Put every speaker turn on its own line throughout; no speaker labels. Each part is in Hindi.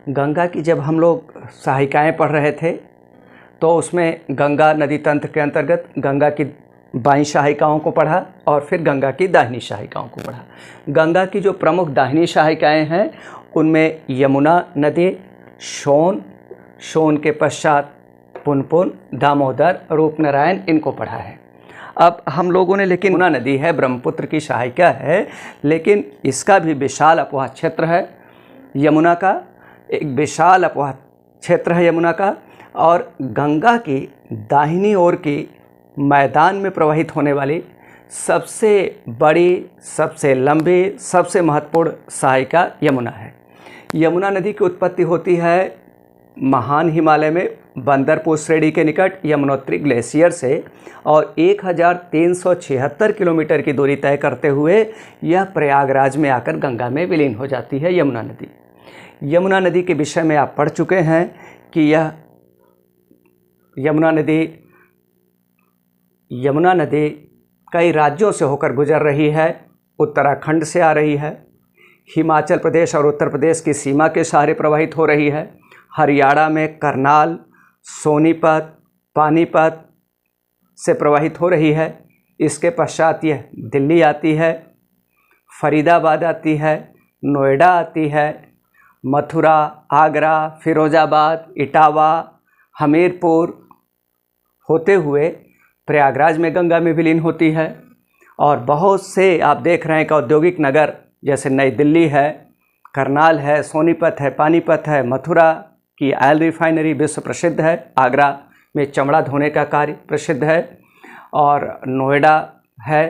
गंगा की जब हम लोग सहायिकाएँ पढ़ रहे थे तो उसमें गंगा नदी तंत्र के अंतर्गत गंगा की बाईं सहायिकाओं को पढ़ा और फिर गंगा की दाहिनी सहायिकाओं को पढ़ा। गंगा की जो प्रमुख दाहिनी सहायिकाएँ हैं उनमें यमुना नदी, सोन के पश्चात पुनपुन, दामोदर, रूपनारायण, इनको पढ़ा है। अब हम लोगों ने लेकिन यमुना नदी है, ब्रह्मपुत्र की सहायिका है, लेकिन इसका भी विशाल अपवाह क्षेत्र है। यमुना का एक विशाल अपवाह क्षेत्र है यमुना का, और गंगा की दाहिनी ओर की मैदान में प्रवाहित होने वाली सबसे बड़ी, सबसे लंबी, सबसे महत्वपूर्ण सहायिका यमुना है। यमुना नदी की उत्पत्ति होती है महान हिमालय में बंदरपुर श्रेणी के निकट यमुनोत्री ग्लेशियर से, और 1376 किलोमीटर की दूरी तय करते हुए यह प्रयागराज में आकर गंगा में विलीन हो जाती है यमुना नदी। यमुना नदी के विषय में आप पढ़ चुके हैं कि यह यमुना नदी कई राज्यों से होकर गुजर रही है। उत्तराखंड से आ रही है, हिमाचल प्रदेश और उत्तर प्रदेश की सीमा के सहारे प्रवाहित हो रही है, हरियाणा में करनाल, सोनीपत, पानीपत से प्रवाहित हो रही है। इसके पश्चात यह दिल्ली आती है, फरीदाबाद आती है, नोएडा आती है, मथुरा, आगरा, फिरोजाबाद, इटावा, हमीरपुर होते हुए प्रयागराज में गंगा में विलीन होती है। और बहुत से आप देख रहे हैं कि औद्योगिक नगर जैसे नई दिल्ली है, करनाल है, सोनीपत है, पानीपत है, मथुरा की ऑयल रिफाइनरी विश्व प्रसिद्ध है, आगरा में चमड़ा धोने का कार्य प्रसिद्ध है, और नोएडा है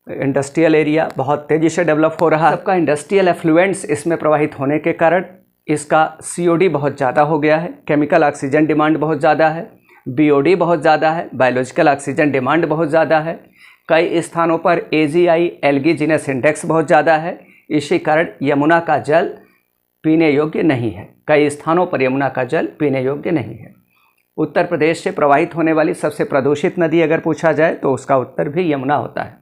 इंडस्ट्रियल एरिया बहुत तेज़ी से डेवलप हो रहा है। सबका इंडस्ट्रियल एफ्लुएंट्स इसमें प्रवाहित होने के कारण इसका COD बहुत ज़्यादा हो गया है, केमिकल ऑक्सीजन डिमांड बहुत ज़्यादा है, BOD बहुत ज़्यादा है, बायोलॉजिकल ऑक्सीजन डिमांड बहुत ज़्यादा है। कई स्थानों पर AGI एल्गीजिनस इंडेक्स बहुत ज़्यादा है। इसी कारण यमुना का जल पीने योग्य नहीं है। कई स्थानों पर यमुना का जल पीने योग्य नहीं है। उत्तर प्रदेश से प्रवाहित होने वाली सबसे प्रदूषित नदी अगर पूछा जाए तो उसका उत्तर भी यमुना होता है।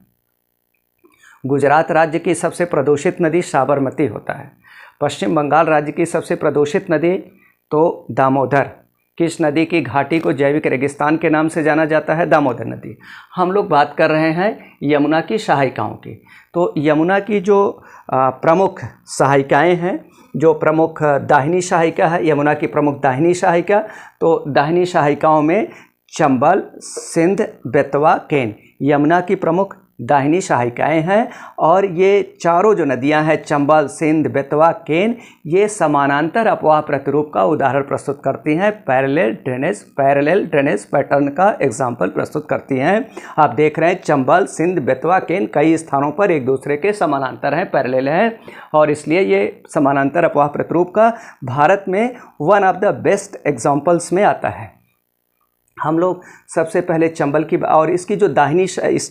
गुजरात राज्य की सबसे प्रदूषित नदी साबरमती होता है। पश्चिम बंगाल राज्य की सबसे प्रदूषित नदी तो दामोदर। किस नदी की घाटी को जैविक रेगिस्तान के नाम से जाना जाता है? दामोदर नदी। हम लोग बात कर रहे हैं यमुना की सहायिकाओं की। तो यमुना की जो प्रमुख सहायिकाएं हैं, जो प्रमुख दाहिनी सहायिका है, यमुना की प्रमुख दाहिनी सहायिका, तो दाहिनी सहायिकाओं में चंबल, सिंध, बेतवा, केन यमुना की प्रमुख दाहिनी सहायिकाएं हैं। और ये चारों जो नदियां हैं, चंबल, सिंध, बेतवा, केन, ये समानांतर अपवाह प्रतिरूप का उदाहरण प्रस्तुत करती हैं, पैरेलल ड्रेनेज पैटर्न का एग्जाम्पल प्रस्तुत करती हैं। आप देख रहे हैं चंबल, सिंध, बेतवा, केन कई स्थानों पर एक दूसरे के समानांतर हैं, पैरेलल हैं, और इसलिए ये समानांतर अपवाह प्रतिरूप का भारत में one of the best examples में आता है। हम लोग सबसे पहले चंबल की, और इसकी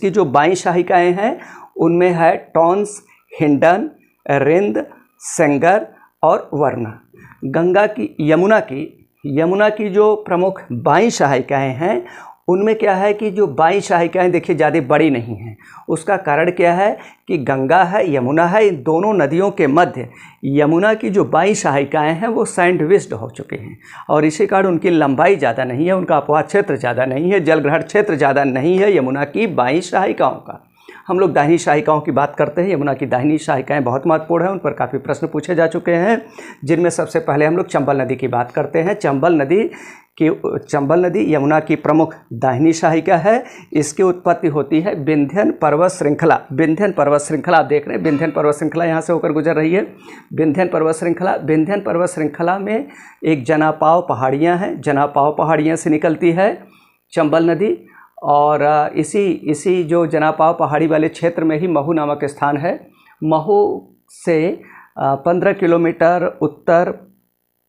जो बाईं सहायिकाएँ हैं उनमें है टॉन्स, हिंडन, रिंद, सेंगर और वरना। यमुना की जो प्रमुख बाईं सहायिकाएँ हैं उनमें क्या है कि जो बाईं सहायिकाएँ देखिए ज़्यादा बड़ी नहीं हैं। उसका कारण क्या है कि गंगा है, यमुना है, इन दोनों नदियों के मध्य यमुना की जो बाईं सहायिकाएँ हैं वो सैंडविच्ड हो चुके हैं, और इसी कारण उनकी लंबाई ज़्यादा नहीं है, उनका अपवाह क्षेत्र ज़्यादा नहीं है, जलग्रहण क्षेत्र ज़्यादा नहीं है यमुना की बाईं सहायिकाओं का। हम लोग दाहिनी सहायिकाओं की बात करते हैं। यमुना की दाहिनी सहायिकाएँ बहुत महत्वपूर्ण हैं, उन पर काफ़ी प्रश्न पूछे जा चुके हैं, जिनमें सबसे पहले हम लोग चंबल नदी की बात करते हैं। चंबल नदी यमुना की प्रमुख दाहिनी सहायिका है। इसकी उत्पत्ति होती है विंध्यन पर्वत श्रृंखला। आप देख रहे हैं विंध्यन पर्वत श्रृंखला यहाँ से होकर गुजर रही है। विंध्यन पर्वत श्रृंखला में एक जनापाव पहाड़ियाँ हैं, जनापाव पहाड़ियाँ से निकलती है चंबल नदी, और इसी जो जनापाव पहाड़ी वाले क्षेत्र में ही महू नामक स्थान है। महू से 15 किलोमीटर उत्तर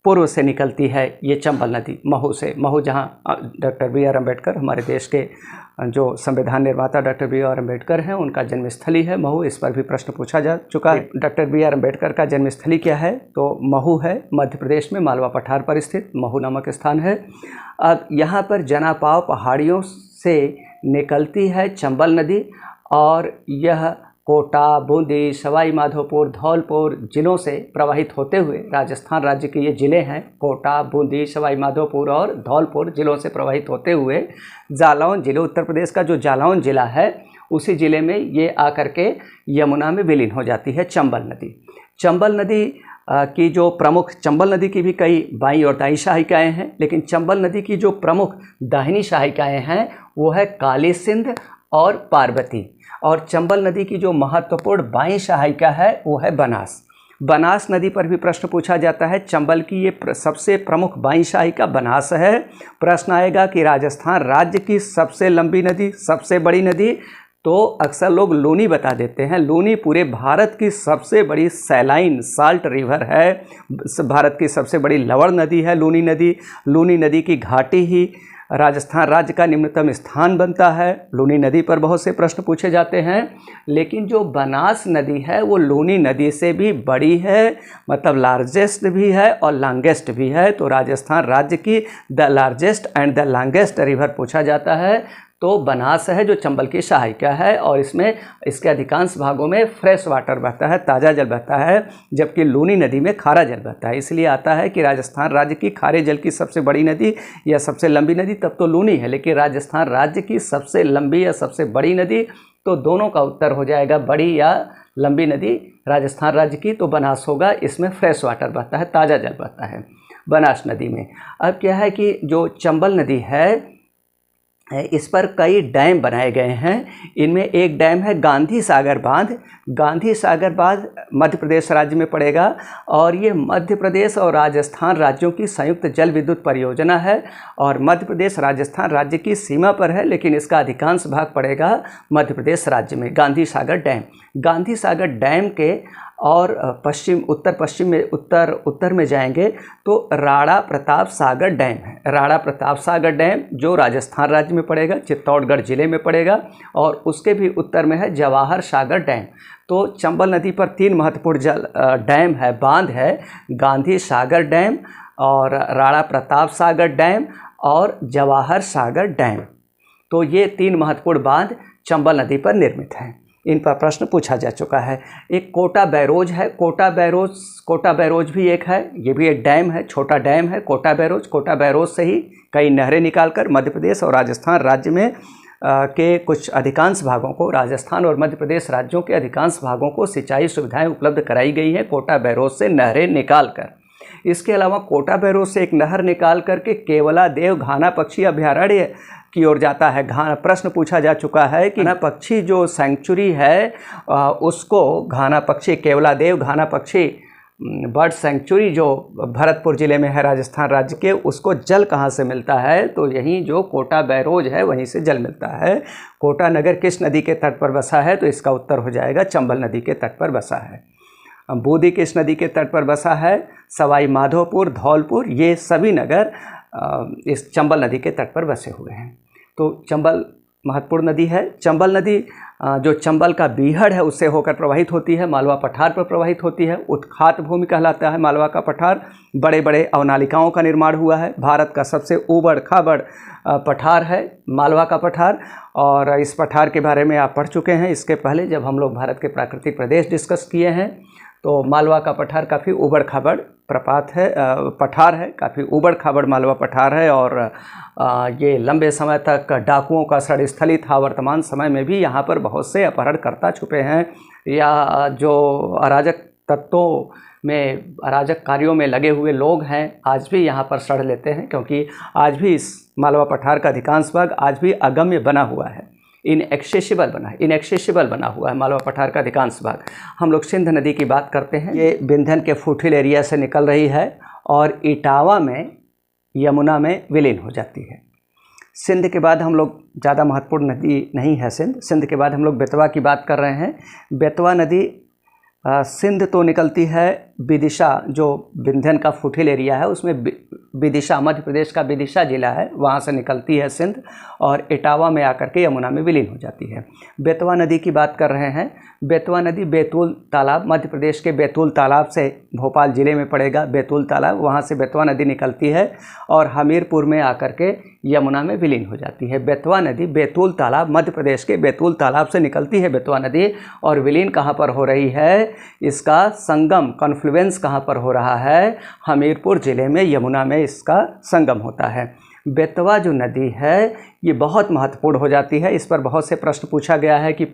पूर्व से निकलती है ये चंबल नदी। महू जहाँ डॉक्टर BR अम्बेडकर, हमारे देश के जो संविधान निर्माता डॉक्टर BR अम्बेडकर हैं, उनका जन्मस्थली है महू। इस पर भी प्रश्न पूछा जा चुका है। डॉक्टर BR अम्बेडकर का जन्मस्थली क्या है? तो महू है, मध्य प्रदेश में मालवा पठार पर स्थित महू नामक स्थान है। अब यहाँ पर जनापाव पहाड़ियों से निकलती है चंबल नदी, और यह कोटा, बूंदी, सवाई माधोपुर, धौलपुर जिलों से प्रवाहित होते हुए राजस्थान राज्य के ये ज़िले हैं, कोटा, बूंदी, सवाई माधोपुर और धौलपुर जिलों से प्रवाहित होते हुए जालौन जिले, उत्तर प्रदेश का जो जालौन ज़िला है उसी ज़िले में ये आकर के यमुना में विलीन हो जाती है चंबल नदी। चंबल नदी की जो प्रमुख, चंबल नदी की भी कई बाईं और दाईं शाखिकाएँ हैं, लेकिन चंबल नदी की जो प्रमुख दाहिनी शाखिकाएँ हैं वो है काली सिंध और पार्वती, और चंबल नदी की जो महत्वपूर्ण बाईं शाखिका है वो है बनास। बनास नदी पर भी प्रश्न पूछा जाता है। चंबल की ये सबसे प्रमुख बाईं शाखिका बनास है। प्रश्न आएगा कि राजस्थान राज्य की सबसे लंबी नदी, सबसे बड़ी नदी, तो अक्सर लोग लूनी बता देते हैं। लूनी पूरे भारत की सबसे बड़ी सैलाइन साल्ट रिवर है, भारत की सबसे बड़ी लवण नदी है लूनी नदी। लूनी नदी की घाटी ही राजस्थान राज्य का निम्नतम स्थान बनता है। लूनी नदी पर बहुत से प्रश्न पूछे जाते हैं, लेकिन जो बनास नदी है वो लूनी नदी से भी बड़ी है, मतलब लार्जेस्ट भी है और लॉन्गेस्ट भी है। तो राजस्थान राज्य की the largest and the longest river पूछा जाता है तो बनास है, जो चंबल की सहायिका है, और इसमें इसके अधिकांश भागों में फ्रेश वाटर बहता है, ताज़ा जल बहता है, जबकि लूनी नदी में खारा जल बहता है। इसलिए आता है कि राजस्थान राज्य की खारे जल की सबसे बड़ी नदी या सबसे लंबी नदी तब तो लूनी है, लेकिन राजस्थान राज्य की सबसे लंबी या सबसे बड़ी नदी, तो दोनों का उत्तर हो जाएगा बड़ी या लंबी नदी राजस्थान राज्य की तो बनास होगा। इसमें फ्रेश वाटर बहता है, ताज़ा जल बहता है बनास नदी में। अब क्या है कि जो चंबल नदी है इस पर कई डैम बनाए गए हैं। इनमें एक डैम है गांधी सागर बांध। गांधी सागर बांध मध्य प्रदेश राज्य में पड़ेगा, और ये मध्य प्रदेश और राजस्थान राज्यों की संयुक्त जल विद्युत परियोजना है, और मध्य प्रदेश राजस्थान राज्य की सीमा पर है, लेकिन इसका अधिकांश भाग पड़ेगा मध्य प्रदेश राज्य में। गांधी सागर डैम, गांधी सागर डैम के और पश्चिम उत्तर पश्चिम में उत्तर में जाएंगे तो राणा प्रताप सागर डैम है। राणा प्रताप सागर डैम जो राजस्थान राज्य में पड़ेगा, चित्तौड़गढ़ जिले में पड़ेगा, और उसके भी उत्तर में है जवाहर सागर डैम। तो चंबल नदी पर तीन महत्वपूर्ण डैम है, बांध है, गांधी सागर डैम और राणा प्रताप सागर डैम और जवाहर सागर डैम। तो ये तीन महत्वपूर्ण बांध चंबल नदी पर निर्मित हैं। इन पर प्रश्न पूछा जा चुका है। एक कोटा बैरोज है, कोटा बैरोज भी एक है, ये भी एक डैम है, छोटा डैम है कोटा बैरोज। कोटा बैरोज से ही कई नहरें निकालकर मध्य प्रदेश और राजस्थान राज्य में के कुछ अधिकांश भागों को, राजस्थान और मध्य प्रदेश राज्यों के अधिकांश भागों को सिंचाई सुविधाएं उपलब्ध कराई गई हैं कोटा बैरोज से नहरें निकालकर। इसके अलावा कोटा बैरोज से एक नहर निकाल करके केवला देव घाना पक्षी अभ्यारण्य की ओर जाता है। प्रश्न पूछा जा चुका है कि घाना पक्षी जो सेंचुरी है उसको घाना पक्षी, केवला देव घाना पक्षी बर्ड सेंचुरी जो भरतपुर ज़िले में है राजस्थान राज्य के, उसको जल कहाँ से मिलता है? तो यहीं जो कोटा बैरोज है वहीं से जल मिलता है। कोटा नगर किस नदी के तट पर बसा है? तो इसका उत्तर हो जाएगा चंबल नदी के तट पर बसा है। बूंदी किस नदी के तट पर बसा है? सवाई माधोपुर, धौलपुर, ये सभी नगर इस चंबल नदी के तट पर बसे हुए हैं। तो चंबल महत्वपूर्ण नदी है। चंबल नदी जो चंबल का बीहड़ है उससे होकर प्रवाहित होती है, मालवा पठार पर प्रवाहित होती है। उत्खात भूमि कहलाता है मालवा का पठार। बड़े बड़े अवनालिकाओं का निर्माण हुआ है। भारत का सबसे ऊबड़ खाबड़ पठार है मालवा का पठार, और इस पठार के बारे में आप पढ़ चुके हैं इसके पहले जब हम लोग भारत के प्राकृतिक प्रदेश डिस्कस किए हैं। तो मालवा का पठार काफ़ी ऊबड़ खाबड़ पठार है, काफ़ी ऊबड़ खाबड़ मालवा पठार है, और ये लंबे समय तक डाकुओं का षड्स्थली था। वर्तमान समय में भी यहाँ पर बहुत से अपहरणकर्ता छुपे हैं, या जो अराजक तत्वों में, अराजक कार्यों में लगे हुए लोग हैं, आज भी यहाँ पर सड़ लेते हैं, क्योंकि आज भी इस मालवा पठार का अधिकांश भाग आज भी अगम्य बना हुआ है, इनएक्सेसिबल बना हुआ है मालवा पठार का अधिकांश भाग। हम लोग सिंध नदी की बात करते हैं। ये बिंधन के फूथिल एरिया से निकल रही है और इटावा में यमुना में विलीन हो जाती है। सिंध के बाद हम लोग, ज़्यादा महत्वपूर्ण नदी नहीं है सिंध के बाद हम लोग बेतवा की बात कर रहे हैं। बेतवा नदी सिंध तो निकलती है विदिशा, जो बिंधन का फुटिल एरिया है उसमें विदिशा, मध्य प्रदेश का विदिशा जिला है, वहाँ से निकलती है सिंध, और इटावा में आकर के यमुना में विलीन हो जाती है। बेतवा नदी की बात कर रहे हैं। बेतवा नदी बैतूल तालाब, मध्य प्रदेश के बैतूल तालाब से, भोपाल ज़िले में पड़ेगा बैतूल तालाब, वहाँ से बेतवा नदी निकलती है और हमीरपुर में आकर के यमुना में विलीन हो जाती है। बेतवा नदी बैतूल तालाब, मध्य प्रदेश के बैतूल तालाब से निकलती है बेतवा नदी, और विलीन कहाँ पर हो रही है, इसका संगम कॉन्फ्लुएंस कहाँ पर हो रहा है, हमीरपुर ज़िले में यमुना में इसका संगम होता है। बेतवा जो नदी है ये बहुत महत्वपूर्ण हो जाती है। इस पर बहुत से प्रश्न पूछा गया है कि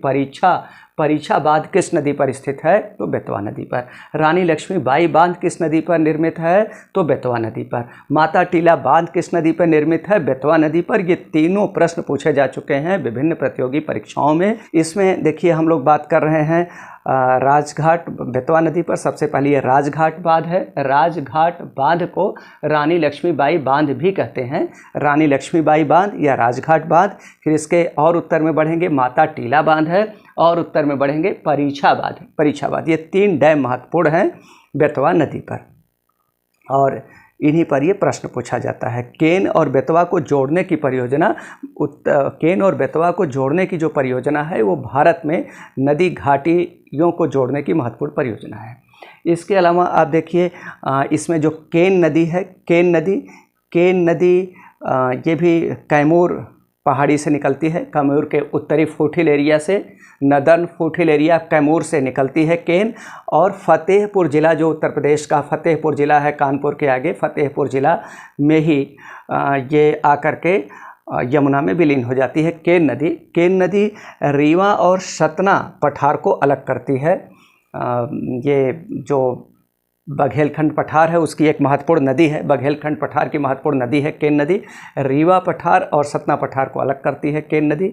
परीक्षा बांध किस नदी पर स्थित है, तो बेतवा नदी पर। रानी लक्ष्मीबाई बांध किस नदी पर निर्मित है, तो बेतवा नदी पर। माता टीला बांध किस नदी पर निर्मित है, बेतवा नदी पर। ये तीनों प्रश्न पूछे जा चुके हैं विभिन्न प्रतियोगी परीक्षाओं में। इसमें देखिए हम लोग बात कर रहे हैं राजघाट बेतवा नदी पर। सबसे पहले ये राजघाट बांध है। राजघाट बांध को रानी लक्ष्मीबाई बांध भी कहते हैं, रानी लक्ष्मीबाई बांध या राजघाट बांध। फिर इसके और उत्तर में बढ़ेंगे माता टीला बांध है, और उत्तर में बढ़ेंगे परीक्षा बांध। ये 3 डैम महत्वपूर्ण हैं बेतवा नदी पर, और इन्हीं पर ये प्रश्न पूछा जाता है। केन और बेतवा को जोड़ने की परियोजना, केन और बेतवा को जोड़ने की जो परियोजना है वो भारत में नदी घाटियों को जोड़ने की महत्वपूर्ण परियोजना है। इसके अलावा आप देखिए इसमें जो केन नदी है, केन नदी ये भी कैमूर पहाड़ी से निकलती है, कैमूर के उत्तरी फूटिल एरिया से, नदर्न फूटिल एरिया कैमूर से निकलती है केन। और फतेहपुर ज़िला जो उत्तर प्रदेश का फतेहपुर ज़िला है, कानपुर के आगे फतेहपुर ज़िला में ही ये आकर के यमुना में विलीन हो जाती है केन नदी। केन नदी रीवा और सतना पठार को अलग करती है। ये जो बघेलखंड पठार है उसकी एक महत्वपूर्ण नदी है, बघेलखंड पठार की महत्वपूर्ण नदी है केन नदी। रीवा पठार और सतना पठार को अलग करती है केन नदी।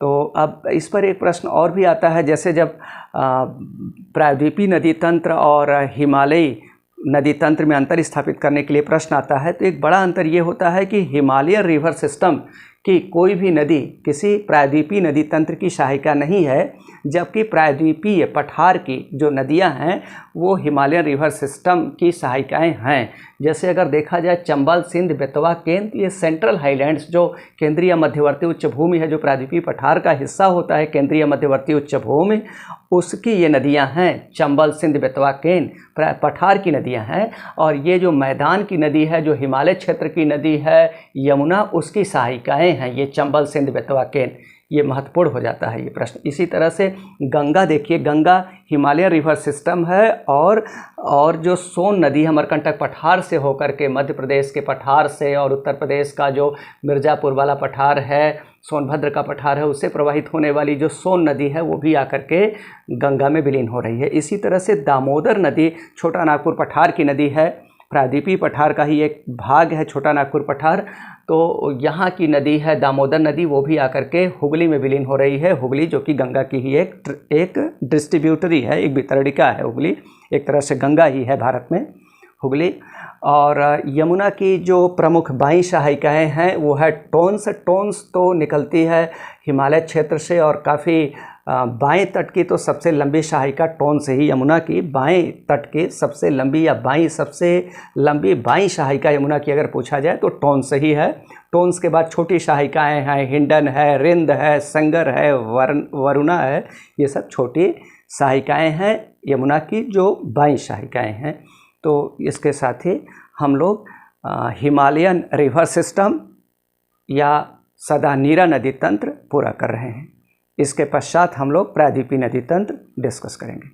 तो अब इस पर एक प्रश्न और भी आता है, जैसे जब प्रायद्वीपीय नदी तंत्र और हिमालयी नदी तंत्र में अंतर स्थापित करने के लिए प्रश्न आता है, तो एक बड़ा अंतर ये होता है कि हिमालयन रिवर सिस्टम की कोई भी नदी किसी प्रायद्वीपीय नदी तंत्र की सहायिका नहीं है, जबकि प्रायद्वीपीय पठार की जो नदियां हैं वो हिमालयन रिवर सिस्टम की सहायिकाएं हैं। जैसे अगर देखा जाए चंबल, सिंध, बेतवा, केन, ये सेंट्रल हाईलैंड्स जो केंद्रीय मध्यवर्ती उच्च भूमि है, जो प्रायद्वीपीय पठार का हिस्सा होता है केंद्रीय मध्यवर्ती उच्च भूमि, उसकी ये नदियां हैं। चंबल, सिंध, बेतवा, केन पठार की नदियां हैं, और ये जो मैदान की नदी है, जो हिमालय क्षेत्र की नदी है यमुना, उसकी सहायिकाएँ हैं ये चंबल, सिंध, बेतवा, केन। ये महत्वपूर्ण हो जाता है ये प्रश्न। इसी तरह से गंगा देखिए, गंगा हिमालयन रिवर सिस्टम है, और जो सोन नदी अमरकंटक पठार से होकर के मध्य प्रदेश के पठार से और उत्तर प्रदेश का जो मिर्ज़ापुर वाला पठार है, सोनभद्र का पठार है, उससे प्रवाहित होने वाली जो सोन नदी है वो भी आकर के गंगा में विलीन हो रही है। इसी तरह से दामोदर नदी छोटा नागपुर पठार की नदी है, प्रायद्वीपीय पठार का ही एक भाग है छोटा नागपुर पठार। तो यहाँ की नदी है दामोदर नदी, वो भी आकर के हुगली में विलीन हो रही है। हुगली जो कि गंगा की ही एक डिस्ट्रीब्यूटरी है, एक वितरणिका है हुगली, एक तरह से गंगा ही है भारत में हुगली। और यमुना की जो प्रमुख बाई सहायिकाएँ हैं वो है टोन्स। टोन्स तो निकलती है हिमालय क्षेत्र से, और काफ़ी बाएं तट की तो सबसे लंबी सहायिका टोन्स ही, यमुना की बाएं तट की सबसे लंबी या सबसे लंबी बाई सहायिका यमुना की अगर पूछा जाए तो टोन्स ही है। टोन्स के बाद छोटी सहायिकाएँ हैं, हिंडन है, रिंद है, संगर है, वरुणा है, ये सब छोटी सहायिकाएँ हैं यमुना की जो बाई सहायिकाएँ हैं। तो इसके साथ ही हम लोग हिमालयन रिवर सिस्टम या सदा नीरा नदी तंत्र पूरा कर रहे हैं। इसके पश्चात हम लोग प्रायद्वीपीय नदी तंत्र डिस्कस करेंगे।